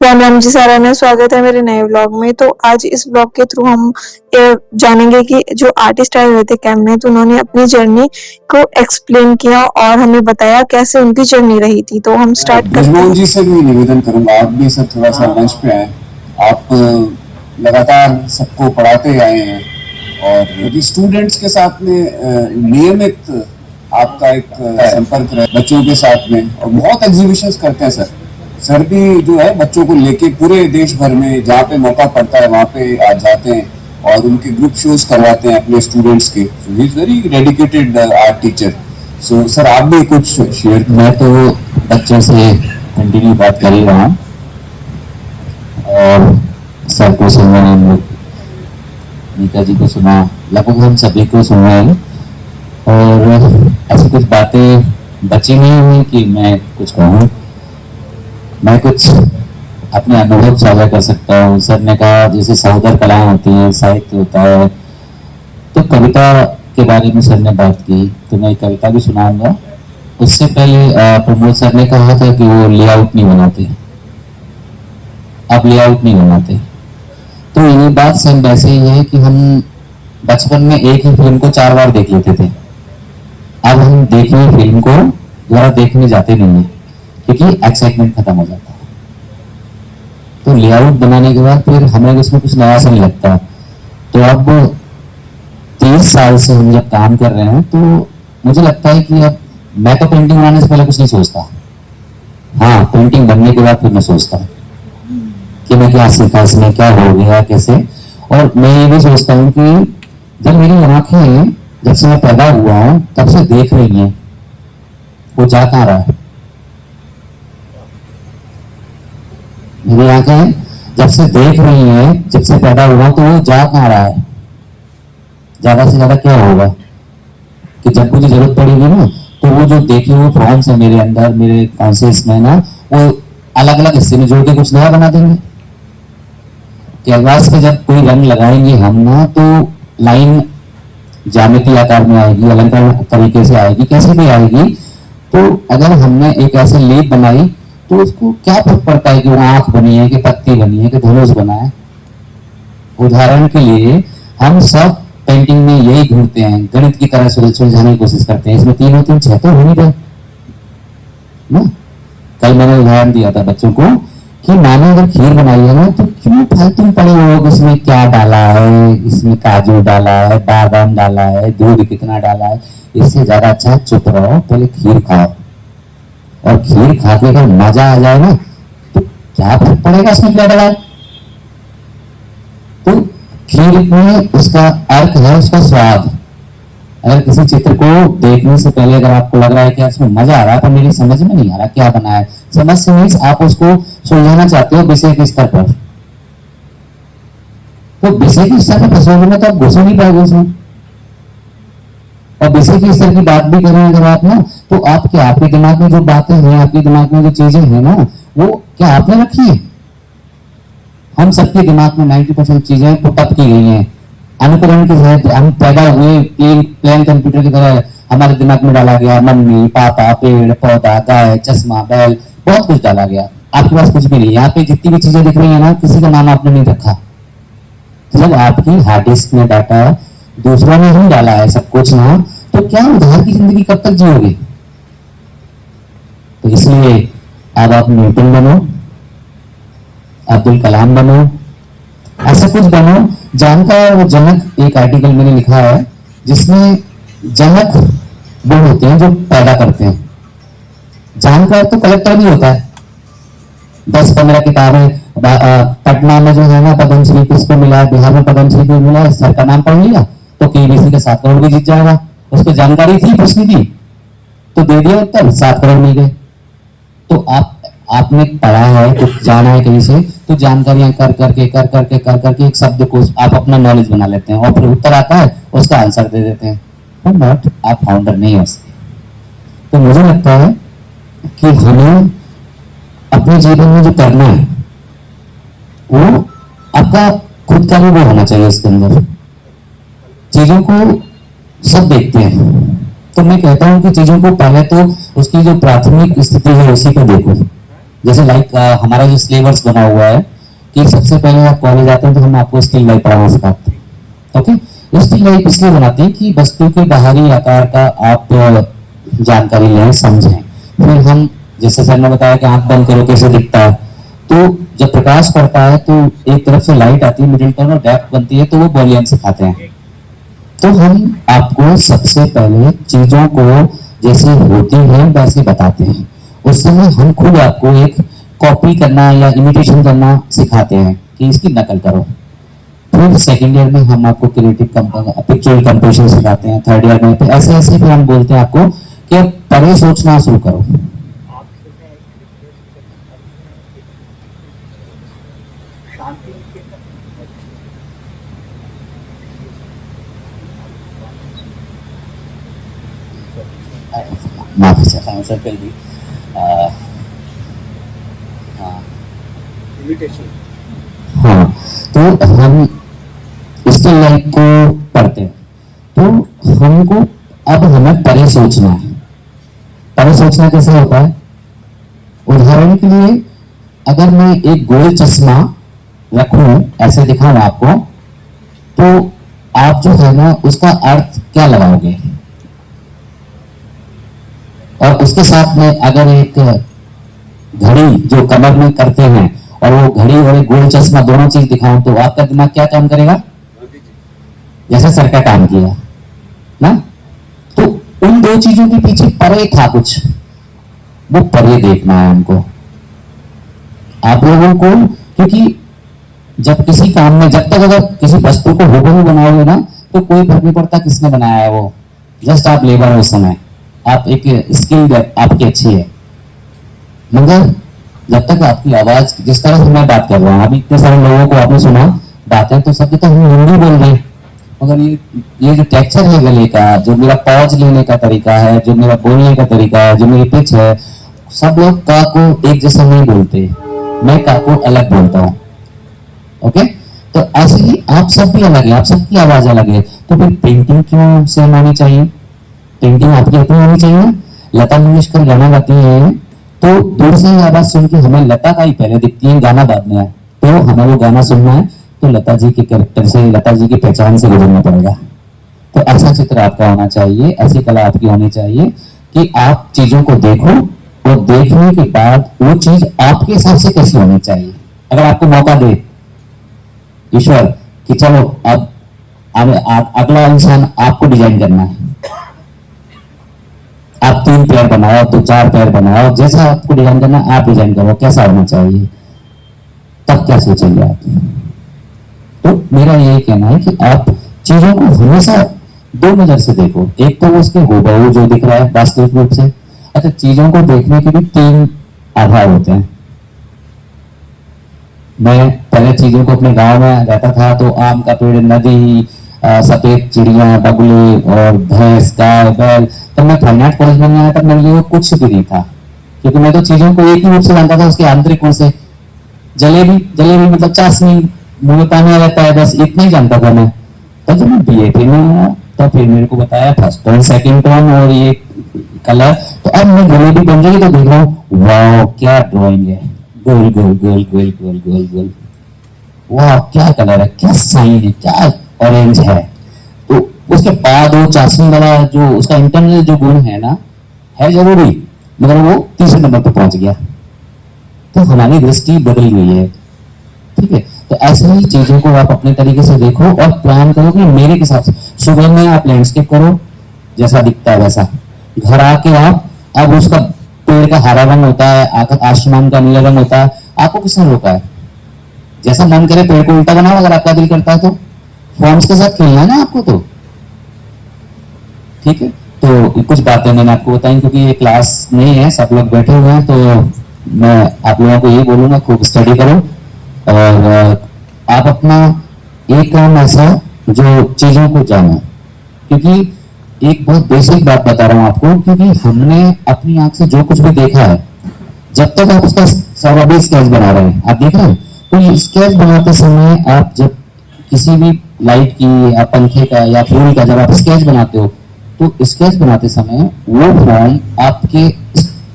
राम राम जी साराना, स्वागत है मेरे नए व्लॉग में। तो आज इस व्लॉग के थ्रू हम जानेंगे कि जो आर्टिस्ट आए हुए थे कैंप में, तो उन्होंने अपनी जर्नी को एक्सप्लेन किया और हमें बताया कैसे उनकी जर्नी रही थी। तो हम स्टार्ट करते ब्रिजमोहन हैं। जी से भी निवेदन करूंगा, आप भी सर थोड़ा सा मंच पे आए। आप लगातार सबको पढ़ाते आए हैं और स्टूडेंट्स के साथ में नियमित आपका एक संपर्क रहे बच्चों के साथ में, और बहुत एग्जीबिशंस करते हैं सर। सर भी जो है बच्चों को लेके पूरे देश भर में जहाँ पे मौका पड़ता है वहाँ पे आ जाते हैं और उनके ग्रुप शोज करवाते हैं अपने स्टूडेंट्स के। He is very dedicated art teacher. So sir आप भी कुछ शेयर। मैं तो बच्चों से कंटिन्यू बात कर ही रहा हूँ और सर को सुन रहे हैं, नीता जी को सुना, लगभग हम सभी को सुन रहे हैं। और ऐसी कुछ बातें बची नहीं हुई कि मैं कुछ कहूँ। मैं कुछ अपने अनुभव साझा कर सकता हूँ। सर ने कहा जैसे सहोदर कलाएं होती हैं, साहित्य होता है, तो कविता के बारे में सर ने बात की, तो मैं एक कविता भी सुनाऊंगा। उससे पहले प्रमोद सर ने कहा था कि वो लेआउट नहीं बनाते, अब लेआउट नहीं बनाते। तो ये बात सेम वैसे ही है कि हम बचपन में एक ही फिल्म को 4 बार देख लेते थे, अब हम देखी हुई फिल्म को दोबारा देखने जाते नहीं है क्योंकि एक्साइटमेंट खत्म हो जाता है। तो लेआउट बनाने के बाद फिर हमें उसमें कुछ नया सा नहीं लगता। तो अब 30 साल से हम जब काम कर रहे हैं तो मुझे लगता है कि अब मैं तो पेंटिंग बनाने से पहले कुछ नहीं सोचता। हाँ, पेंटिंग बनने के बाद फिर मैं सोचता हूँ कि मैं क्या सीखा, इसमें क्या हो गया, कैसे। और मैं ये भी सोचता हूँ कि जब मेरी आंखें जब से मैं पैदा हुआ हूँ तब से देख रही हैं, वो जा कहाँ रहा है। मेरी आंखें जब से देख रही हैं, जब से पैदा हुआ, तो वो जा कहाँ रहा है। ज्यादा से ज्यादा क्या होगा कि जब मुझे जरूरत पड़ेगी ना, तो वो जो देखे हुए फॉर्म्स है मेरे अंदर, मेरे कॉन्शियस में ना, वो अलग अलग हिस्से में जोड़ के कुछ नया बना देंगे। कैनवास पे जब कोई रंग लगाएंगे हम ना, तो लाइन ज्यामिति आकार में आएगी, अलंकार तरीके से आएगी, कैसे भी आएगी। तो अगर हमने एक ऐसे लेप बनाई तो उसको क्या फर्क पड़ता है कि वो आंख बनी है, कि पत्ती बनी है, कि धनुष बना है। उदाहरण के लिए हम सब पेंटिंग में यही घूमते हैं, गणित की तरह सुलझाने की कोशिश करते हैं। इसमें 3 और 3 6 तो हो नहीं रहे ना। कल मैंने उदाहरण दिया था बच्चों को कि मानो अगर खीर बनाई है ना, तो क्यों फालतू पड़े हो, इसमें क्या डाला है, इसमें काजू डाला है, बादाम डाला है, दूध कितना डाला है। इससे ज्यादा अच्छा चुप रहो, पहले खीर खाओ, और खीर खा के अगर मजा आ जाए ना, तो क्या फर्क पड़ेगा इसमें क्या डाला है। तो खीर में उसका अर्थ है, उसका स्वाद। अगर किसी चित्र को देखने से पहले अगर आपको लग रहा है कि इसमें मजा आ रहा है, पर मेरी समझ में नहीं आ रहा क्या बना है, समझ से मीन्स आप उसको सुलझाना चाहते हो विषय के स्तर पर, तो विषय के स्तर पर फंसोगे ना तो आप घुस नहीं पाओगे उसमें। और विषय के स्तर की बात भी करें अगर आप ना, तो आप क्या, आपके दिमाग में जो बातें हैं, आपके दिमाग में जो चीजें हैं ना, वो क्या आपने रखी है। हम सबके दिमाग में 90% चीजें पुटअप की गई हैं, अनुकरण के तहत हम पैदा हुए प्लेन कंप्यूटर की तरह हमारे दिमाग में डाला गया। मम्मी पापा, पेड़ पौधा, गाय, चश्मा, बैल, बहुत कुछ डाला गया। आपके पास कुछ भी नहीं। यहाँ पे जितनी भी चीजें दिख रही है ना, किसी का नाम आपने नहीं रखा। तो जब आपकी हार्ड डिस्क में डाटा दूसरों ने ही डाला है सब कुछ ना, तो क्या उधार की जिंदगी कब तक जियोगे। तो इसलिए अब आप न्यूटन बनो, अब्दुल कलाम बनो, ऐसा कुछ बनो। जानकार और जनक एक आर्टिकल मैंने लिखा है जिसमें जनक वो होते हैं जो पैदा करते हैं, जानकार तो कलेक्टर भी होता है। 10-15 किताबें पटना में जो है ना पद्मश्री किसको मिला है, बिहार में पद्मश्री को मिला है, सर का नाम पढ़ लिया तो केबीसी का 7 करोड़ भी जीत जाएगा। उसको जानकारी थी प्रश्न की, तो दे दिया उत्तर, 7 करोड़ मिल गए। तो आपने पढ़ा है, कुछ जाना है कहीं से, तो जानकारियां कर करके एक शब्द को आप अपना नॉलेज बना लेते हैं, और फिर उत्तर आता है, उसका आंसर दे देते हैं, बट आप फाउंडर नहीं हो सकते। तो मुझे लगता है कि हमें अपने जीवन में जो करना है वो आपका खुद का भी वो होना चाहिए। इसके अंदर चीजों को सब देखते हैं, तो मैं कहता हूं कि चीजों को पहले तो उसकी जो प्राथमिक स्थिति है उसी को देखो। जैसे लाइक हमारा जो सिलेबस बना हुआ है कि सबसे पहले आप कॉलेज आते हैं तो हम आपको स्टिल लाइफ पढ़ाना सिखाते हैं। ओके, स्टिल लाइफ इसलिए बनाते हैं कि वस्तु के बाहरी आकार का आप जानकारी लें, समझें। फिर हम, जैसे सर ने बताया कि आंख बंद करो कैसे दिखता है, तो जब प्रकाश पड़ता है तो एक तरफ से लाइट आती है, मिडिल टर्न और डेप्थ बनती है, तो वो बॉलियन सिखाते हैं। तो हम आपको सबसे पहले चीजों को जैसे होती है वैसे बताते हैं। उस समय हम खुद आपको एक कॉपी करना या इमिटेशन करना सिखाते हैं कि इसकी नकल करो। फिर सेकेंड ईयर में हम आपको क्रिएटिव पिक्चरल कंपोजिशन सिखाते हैं। थर्ड ईयर में ऐसे ऐसे फिर हम बोलते हैं आपको कि परे सोचना शुरू करो। माफ आंसर कर दी। हाँ, तो हम स्टिल लाइफ को पढ़ते हैं तो हमको अब हमें परे सोचना है। परे सोचना कैसे होता है? उदाहरण के लिए अगर मैं एक गोल चश्मा रखूं, ऐसे दिखाऊं आपको, तो आप जो है ना उसका अर्थ क्या लगाओगे? और उसके साथ में अगर एक घड़ी जो कमर में करते हैं और वो घड़ी और एक गोल चश्मा दोनों चीज दिखाऊं, तो आपका दिमाग क्या काम करेगा? जैसे सर का काम किया ना। तो उन दो चीजों के पीछे परे था कुछ, वो परे देखना है हमको आप लोगों को। क्योंकि जब किसी काम में, जब तक अगर किसी वस्तु को हूबहू बनाओगे ना, तो कोई फर्क नहीं पड़ता किसने बनाया है, वो जस्ट आप लेबर हो उस समय, आप एक स्किल आपकी अच्छी है। मगर जब तक आपकी आवाज, जिस तरह से मैं बात कर रहा हूँ, अभी इतने सारे लोगों को आपने सुना बातें, तो सब तो हम हिंदी बोल रहे हैं, मगर ये जो टेक्सचर है गले का, जो मेरा पॉज लेने का तरीका है, जो मेरा बोलने का तरीका है, जो मेरी पिच है, सब लोग का को एक जैसा नहीं बोलते, मैं का को अलग बोलता हूँ। ओके, तो ऐसे ही आप सब भी अलग है, आप सबकी आवाज अलग है। तो फिर पेंटिंग क्यों सेम होनी चाहिए? पेंटिंग आपकी अपनी होनी चाहिए। लता मंगेशकर गाना गाती है तो दूर से ही आवाज सुन के हमें लता का ही पहले दिखती है, गाना बाद में है। तो हमें वो गाना सुनना है तो लता जी के कैरेक्टर से, लता जी की पहचान से गुजरना पड़ेगा। तो ऐसा चित्र आपका होना चाहिए, ऐसी कला आपकी होनी चाहिए कि आप चीजों को देखो और देखने के बाद वो चीज आपके हिसाब से कैसी होनी चाहिए। अगर आपको मौका दे ईश्वर कि चलो अब अगला इंसान आपको डिजाइन करना है, आप 3 पैर बनाओ तो 4 पैर बनाओ, जैसा आपको डिजाइन करना आप डिजाइन करो, कैसा होना चाहिए, तब क्या सोचेंगे आप? तो मेरा यही कहना है कि आप चीजों को हमेशा 2 नजर से देखो। एक तो वो उसके हूबहू जो दिख रहा है वास्तविक रूप से। अच्छा, चीजों को देखने के भी 3 आधार होते हैं। मैं पहले चीजों को अपने गांव में रहता था तो आम का पेड़, नदी, सफेद चिड़िया, बगुले और भैंस, गाय, बैल। तब मैं फाइन आर्ट कॉलेज में आया तब मेरे लिए कुछ भी नहीं था, क्योंकि मैं तो चीजों को एक ही रूप से जानता था, उसके आंतरिक गुण से। जलेबी जलेबी मतलब चाशनी, मुंह में पानी आ जाता है, बस इतना ही जानता था मैं। तो जब मैं बीएपी में आया तो फिर मेरे को बताया फर्स्ट टोन, सेकंड टोन और ये कलर। तो अब मैं जलेबी बन रही तो देख रहा हूँ, वाह क्या ड्राइंग है, गोल गोल गोल गोल गोल गोल गोल, वाह क्या कलर है, क्या साइन है, क्या ऑरेंज है। तो उसके बाद वो चाशनी वाला जो उसका इंटरनल जो गुण है ना, है जरूरी, मगर वो तीसरे नंबर पर पहुंच गया। तो हमारी दृष्टि बदल गई है। ठीक है, तो ऐसे ही चीजों को आप अपने तरीके से देखो और प्लान करो कि मेरे हिसाब से सुबह में आप लैंडस्केप करो जैसा दिखता है वैसा, घर आके आप, अब उसका पेड़ का हरा रंग होता है, आसमान का नीला रंग होता है, आपको किसने रोका है? जैसा मन करे पेड़ को उल्टा बनाओ, अगर आपका दिल करता है तो। फॉर्म्स के साथ खेलना है ना आपको, तो ठीक है। तो कुछ बातें मैंने आपको बताई, क्योंकि ये क्लास नहीं है, सब लोग बैठे हुए हैं, तो मैं आप लोगों को ये बोलूंगा खूब स्टडी करो और आप अपना एक काम ऐसा जो चीजों को जानो। क्योंकि एक बहुत बेसिक बात बता रहा हूं आपको, क्योंकि हमने अपनी आंख से जो कुछ भी देखा है, जब तक आप उसका सर्वाधिक स्केच बना रहे हैं, आप देख रहे हैं, तो ये स्केच बनाते समय आप जब किसी भी लाइट की या पंखे का या फूल का जब आप स्केच बनाते हो, तो स्केच बनाते समय वो फॉर्म आपके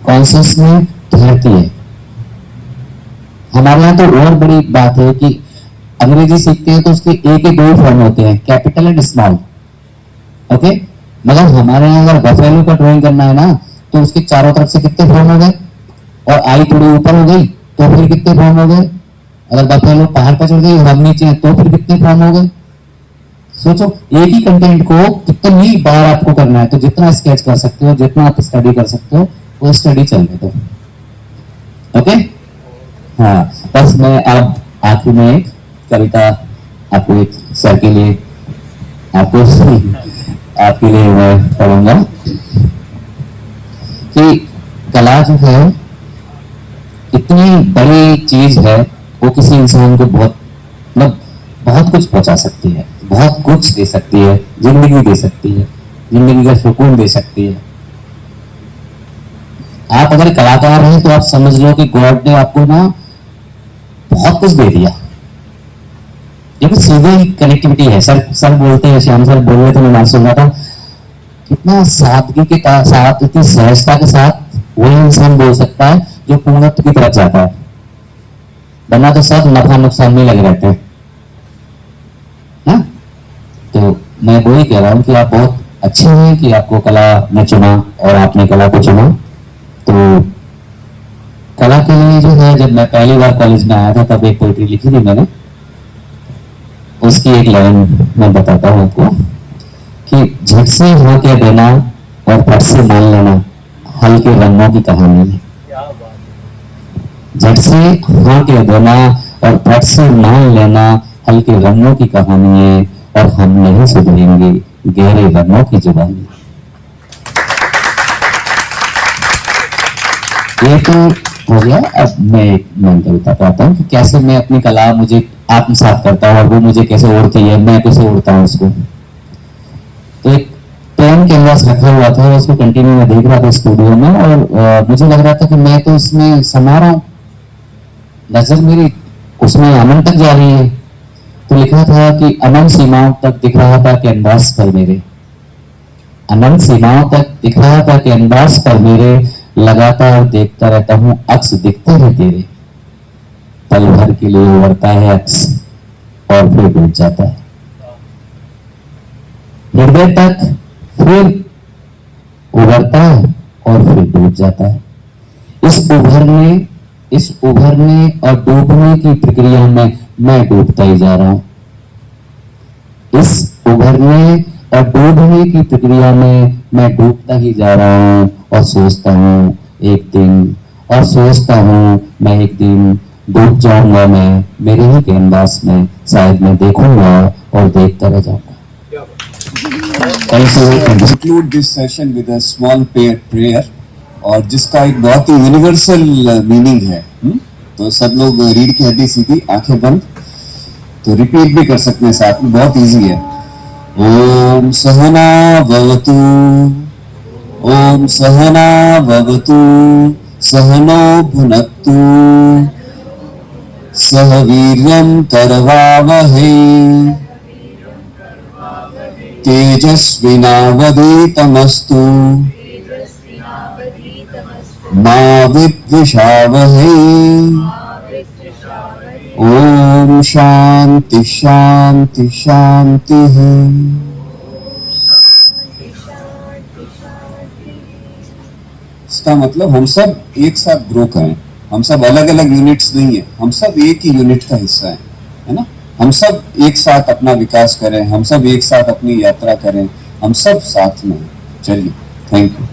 कॉन्शियस में ठहरती है। हमारे यहाँ तो और बड़ी बात है कि अंग्रेजी सीखते हैं तो उसके एक ही दो फॉर्म होते हैं, कैपिटल एंड स्मॉल। ओके, मगर हमारे यहाँ अगर बफेलो का ड्राइंग करना है ना तो उसके चारों तरफ से कितने फॉर्म हो गए, और आई थोड़ी ऊपर हो गई तो फिर कितने फॉर्म हो गए, अगर बफेलो पहाड़ पर चढ़ गई हम नीचे हैं तो फिर कितने फॉर्म हो गए। सोचो एक ही कंटेंट को कितनी बार आपको करना है, तो जितना स्केच कर सकते हो, जितना आप स्टडी कर सकते हो वो स्टडी चलने दो। ओके, हाँ, बस मैं अब आखिर में एक कविता आपको एक सर के लिए आपको आपके लिए मैं पढ़ूंगा कि कला जो है इतनी बड़ी चीज है, वो किसी इंसान को बहुत मतलब बहुत कुछ पहुंचा सकती है, बहुत कुछ दे सकती है, जिंदगी दे सकती है, जिंदगी का सुकून दे सकती है। आप अगर कलाकार हैं तो आप समझ लो कि गॉड ने आपको ना बहुत कुछ दे दिया। ये भी सीधी कनेक्टिविटी है। सर बोलते हैं, श्याम सर बोल रहे थे, मैं सुन रहा था, कितना सादगी के साथ, इतनी सहजता के साथ वही इंसान बोल सकता है जो पूर्णत्व की तरफ जाता है, वरना तो सब नफा नुकसान में लगे रहते हैं। हाँ? तो मैं वही कह रहा हूं कि आप बहुत अच्छे हैं कि आपको कला ने चुना और आपने कला को चुना। तो कला के लिए जो है, जब मैं पहली बार कॉलेज में आया था तब एक पोएट्री लिखी थी मैंने, उसकी एक लाइन मैं बताता हूं आपको कि झट से हाँ कह देना और फट से मान लेना हल्के रंगों की कहानी है। झट से हाँ कह देना और फट से मान लेना हल्के रंगों की कहानी है, और हम नहीं सुधरेंगे गहरे रंगों की जुबानी। ये तो हो गया। अब मैं कविता पढ़ता हूँ कि कैसे मैं अपनी कला मुझे आत्मसात करता हूँ और वो मुझे कैसे ओढ़ती है, मैं कैसे ओढ़ता हूँ उसको। तो एक पेन कैनवास रखा हुआ था, उसको कंटिन्यू मैं देख रहा था स्टूडियो में, और मुझे लग रहा था कि मैं तो इसमें समा रहा हूँ, नजर मेरी उसमें अमन तक जा रही है। तो लिखा था कि अनंत सीमाओं तक दिख रहा था कैनवास पर मेरे, अनंत सीमाओं तक दिख रहा था कैनवास पर मेरे, लगातार देखता रहता हूं अक्स दिखते हैं तेरे, पल भर के लिए उभरता है अक्स और फिर डूब जाता है, हृदय तक फिर उभरता है और फिर डूब जाता है। इस उभरने और डूबने की प्रक्रिया में मैं डूबता ही जा रहा हूं। इस उभरने और डूबने की प्रक्रिया में मैं डूबता ही जा रहा हूं, और सोचता हूं एक दिन डूब जाऊंगा मैं मेरे ही कैनवास में, शायद मैं देखूंगा और देखता रह जाऊंगा। Conclude this session with a small prayer, और जिसका एक बहुत ही यूनिवर्सल मीनिंग है। तो सब लोग रीढ़ की हड्डी सीधी, आंखें बंद, तो रिपीट भी कर सकते हैं साथ में, बहुत इजी है। ओम सहना भवतु, ओम सहना भवतु, सहनो भुनक्तु, सह वीर्यं करवावहै, तेजस्विनावधीतमस्तु मा विद्विषावहै। ओम शांति शांति शांति है। इसका मतलब हम सब एक साथ ग्रो करें, हम सब अलग अलग यूनिट्स नहीं है, हम सब एक ही यूनिट का हिस्सा है ना। हम सब एक साथ अपना विकास करें, हम सब एक साथ अपनी यात्रा करें, हम सब साथ में। चलिए, थैंक यू।